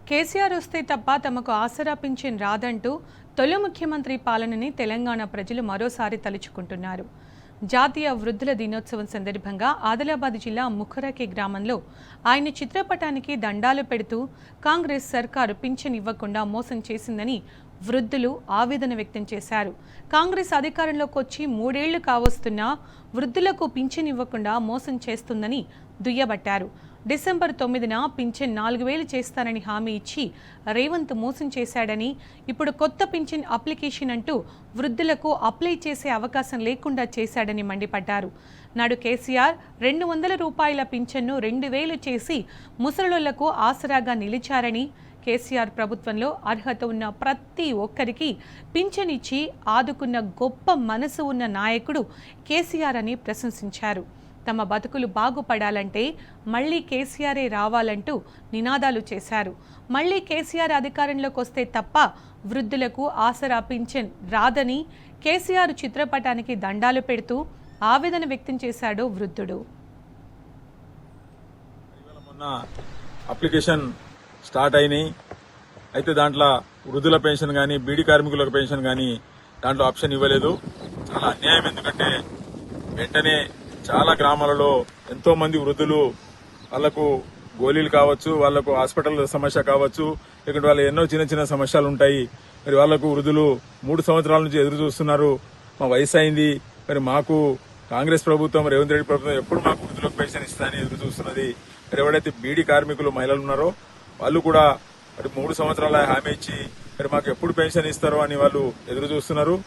కేసీఆర్ వస్తే తప్ప తమకు ఆసరా పింఛన్ రాదంటూ తొలి ముఖ్యమంత్రి పాలనని తెలంగాణ ప్రజలు మరోసారి తలుచుకుంటున్నారు. జాతీయ వృద్ధుల దినోత్సవం సందర్భంగా ఆదిలాబాద్ జిల్లా ముఖరకి గ్రామంలో ఆయన చిత్రపటానికి దండాలు పెడుతూ కాంగ్రెస్ సర్కారు పింఛన్ ఇవ్వకుండా మోసం చేసిందని వృద్ధులు ఆవేదన వ్యక్తం చేశారు. కాంగ్రెస్ అధికారంలోకి వచ్చి 3 ఏళ్లు కావస్తున్నా వృద్ధులకు పింఛన్ ఇవ్వకుండా మోసం చేస్తుందని దుయ్యబట్టారు. డిసెంబర్ 9న పింఛన్ 4000 చేస్తానని హామీ ఇచ్చి రేవంత్ మోసం చేశాడని, ఇప్పుడు కొత్త పింఛన్ అప్లికేషన్ అంటూ వృద్ధులకు అప్లై చేసే అవకాశం లేకుండా చేశాడని మండిపడ్డారు. నాడు కేసీఆర్ 200 రూపాయల పింఛన్ను 2000 చేసి ముసలోళ్లకు ఆసరాగా నిలిచారని, కేసీఆర్ ప్రభుత్వంలో అర్హత ఉన్న ప్రతి ఒక్కరికి పింఛన్ ఇచ్చి ఆదుకున్న గొప్ప మనసు ఉన్న నాయకుడు కేసీఆర్ అని ప్రశంసించారు. తమ బతుకులు బాగుపడాలంటే మళ్లీ కేసీఆరే రావాలంటూ నినాదాలు చేశారు. మళ్లీ కేసీఆర్ అధికారంలోకి వస్తే తప్ప వృద్ధులకు ఆసరా పింఛన్ రాదని కేసీఆర్ చిత్రపటానికి దండాలు పెడుతూ ఆవేదన వ్యక్తం చేశాడు వృద్ధుడు. అప్లికేషన్ స్టార్ట్ అయినాయి. అయితే దాంట్లో వృద్ధుల పెన్షన్ కానీ బీడీ కార్మికులకు పెన్షన్ కానీ దాంట్లో ఆప్షన్ ఇవ్వలేదు. చాలా అన్యాయం. ఎందుకంటే వెంటనే చాలా గ్రామాలలో ఎంతో మంది వృద్ధులు వాళ్లకు గోళీలు కావచ్చు, వాళ్లకు హాస్పిటల్ సమస్య కావచ్చు, లేకుంటే వాళ్ళ ఎన్నో చిన్న చిన్న సమస్యలు ఉంటాయి. మరి వాళ్లకు వృద్ధులు 3 సంవత్సరాల నుంచి ఎదురు చూస్తున్నారు. మా వయసు అయింది, మరి మాకు కాంగ్రెస్ ప్రభుత్వం రేవంత్ రెడ్డి ప్రభుత్వం ఎప్పుడు మాకు వృద్ధులకు పెన్షన్ ఇస్తారని ఎదురు చూస్తున్నది. మరి ఎవరైతే బీడీ కార్మికులు మహిళలు ఉన్నారో వాళ్ళు కూడా మరి 3 సంవత్సరాల హామీ ఇచ్చి మరి మాకు ఎప్పుడు పెన్షన్ ఇస్తారో అని వాళ్ళు ఎదురు చూస్తున్నారు.